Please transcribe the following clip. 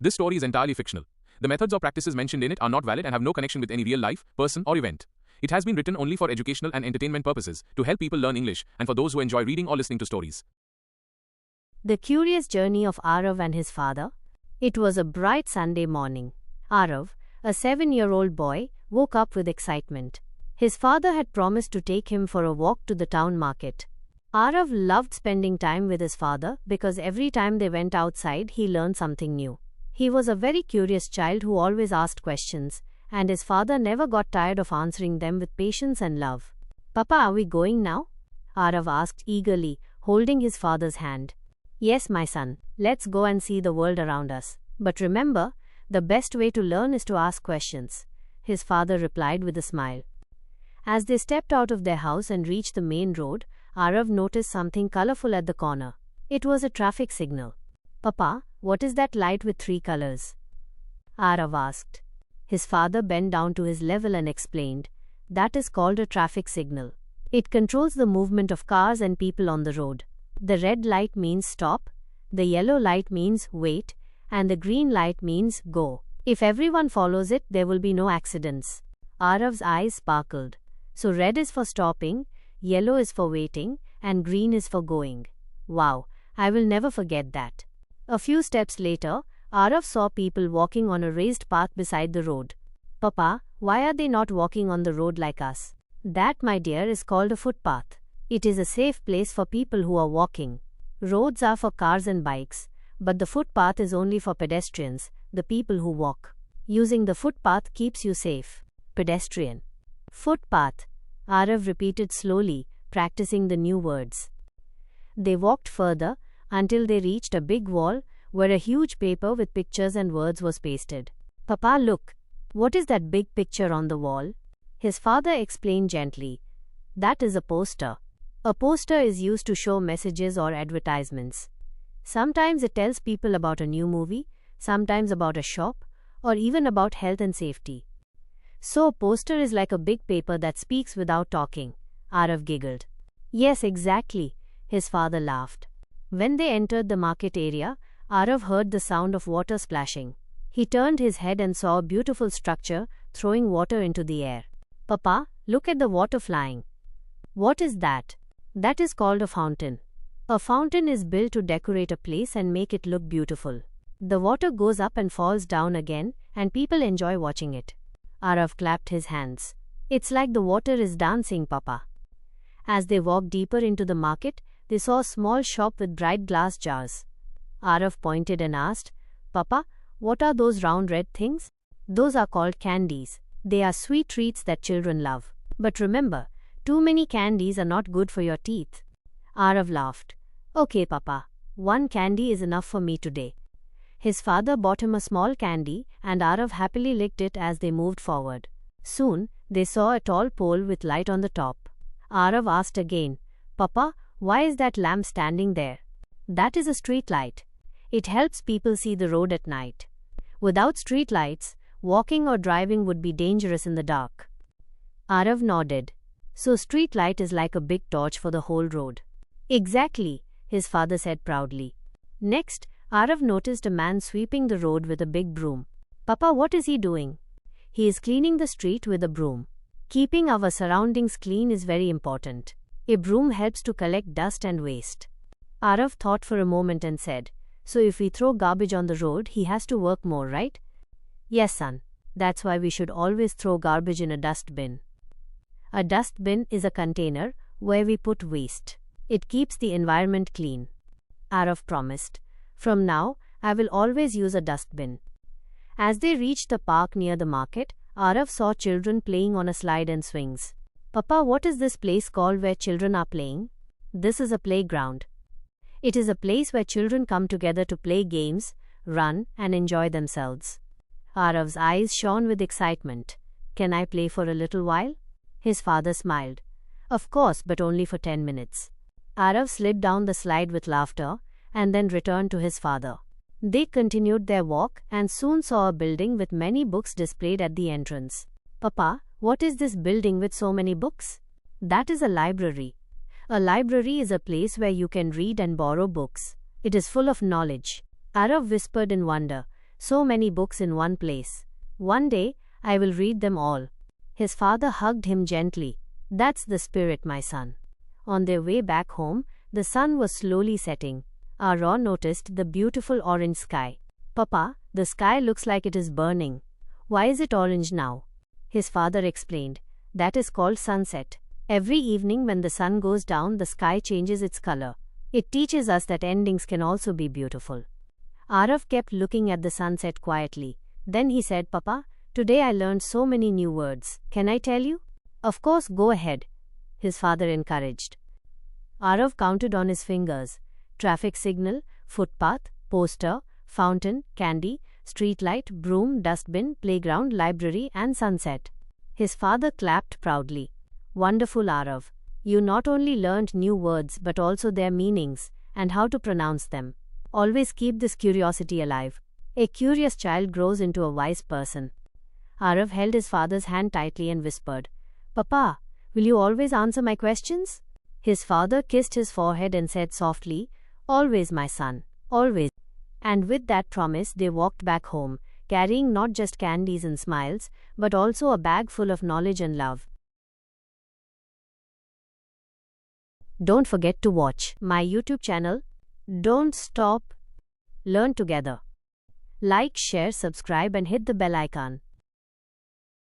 This story is entirely fictional. The methods or practices mentioned in it are not valid and have no connection with any real life, person, or event. It has been written only for educational and entertainment purposes, to help people learn English, and for those who enjoy reading or listening to stories. The Curious Journey of Aarav and his Father. It was a bright Sunday morning. Aarav, a 7-year-old boy, woke up with excitement. His father had promised to take him for a walk to the town market. Aarav loved spending time with his father because every time they went outside he learned something new. He was a very curious child who always asked questions, and his father never got tired of answering them with patience and love. "Papa, are we going now?" Aarav asked eagerly, holding his father's hand. "Yes, my son, let's go and see the world around us. But remember, the best way to learn is to ask questions," his father replied with a smile. As they stepped out of their house and reached the main road, Aarav noticed something colorful at the corner. It was a traffic signal. "Papa, what is that light with 3 colors?" Aarav asked. His father bent down to his level and explained, "That is called a traffic signal. It controls the movement of cars and people on the road. The red light means stop, the yellow light means wait, and the green light means go. If everyone follows it, there will be no accidents." Aarav's eyes sparkled. "So red is for stopping, yellow is for waiting, and green is for going. Wow, I will never forget that." A few steps later, Aarav saw people walking on a raised path beside the road. "Papa, why are they not walking on the road like us?" "That, my dear, is called a footpath. It is a safe place for people who are walking. Roads are for cars and bikes, but the footpath is only for pedestrians, the people who walk. Using the footpath keeps you safe." Pedestrian. Footpath. Aarav repeated slowly, practicing the new words. They walked further, until they reached a big wall, where a huge paper with pictures and words was pasted. "Papa, look. What is that big picture on the wall?" His father explained gently. "That is a poster. A poster is used to show messages or advertisements. Sometimes it tells people about a new movie, sometimes about a shop, or even about health and safety." "So a poster is like a big paper that speaks without talking," Aarav giggled. "Yes, exactly," his father laughed. When they entered the market area, Aarav heard the sound of water splashing. He turned his head and saw a beautiful structure throwing water into the air. "Papa, look at the water flying." "What is that?" "That is called a fountain. A fountain is built to decorate a place and make it look beautiful. The water goes up and falls down again, and people enjoy watching it." Aarav clapped his hands. "It's like the water is dancing, Papa." As they walked deeper into the market, they saw a small shop with bright glass jars. Aarav pointed and asked, "Papa, what are those round red things?" "Those are called candies. They are sweet treats that children love. But remember, too many candies are not good for your teeth." Aarav laughed. "Okay, Papa. 1 candy is enough for me today." His father bought him a small candy, and Aarav happily licked it as they moved forward. Soon, they saw a tall pole with light on the top. Aarav asked again, "Papa, why is that lamp standing there?" "That is a street light. It helps people see the road at night. Without street lights, walking or driving would be dangerous in the dark." Aarav nodded. "So street light is like a big torch for the whole road." "Exactly," his father said proudly. Next, Aarav noticed a man sweeping the road with a big broom. "Papa, what is he doing?" "He is cleaning the street with a broom. Keeping our surroundings clean is very important. A broom helps to collect dust and waste." Aarav thought for a moment and said, "So if we throw garbage on the road, he has to work more, right?" "Yes, son. That's why we should always throw garbage in a dustbin." A dustbin is a container where we put waste. It keeps the environment clean. Aarav promised, "From now, I will always use a dustbin." As they reached the park near the market, Aarav saw children playing on a slide and swings. "Papa, what is this place called where children are playing?" "This is a playground. It is a place where children come together to play games, run, and enjoy themselves." Aarav's eyes shone with excitement. "Can I play for a little while?" His father smiled. "Of course, but only for 10 minutes." Aarav slid down the slide with laughter, and then returned to his father. They continued their walk and soon saw a building with many books displayed at the entrance. "Papa, what is this building with so many books?" "That is a library. A library is a place where you can read and borrow books. It is full of knowledge." Aarav whispered in wonder, So many books in one place. One day, I will read them all. His father hugged him gently. That's the spirit, my son. On their way back home, the sun was slowly setting. Aarav noticed the beautiful orange sky. Papa, the sky looks like it is burning. Why is it orange now? His father explained. That is called sunset. Every evening when the sun goes down, the sky changes its color. It teaches us that endings can also be beautiful. Aarav kept looking at the sunset quietly. Then he said, Papa, today I learned so many new words. Can I tell you? Of course, go ahead, his father encouraged. Aarav counted on his fingers. Traffic signal, footpath, poster, fountain, candy, streetlight, broom, dustbin, playground, library, and sunset. His father clapped proudly. Wonderful, Aarav. You not only learned new words but also their meanings and how to pronounce them. Always keep this curiosity alive. A curious child grows into a wise person. Aarav held his father's hand tightly and whispered, Papa, will you always answer my questions? His father kissed his forehead and said softly, Always, my son, always. And with that promise, they walked back home, carrying not just candies and smiles, but also a bag full of knowledge and love. Don't forget to watch my YouTube channel. Don't stop. Learn together. Like, share, subscribe, and hit the bell icon.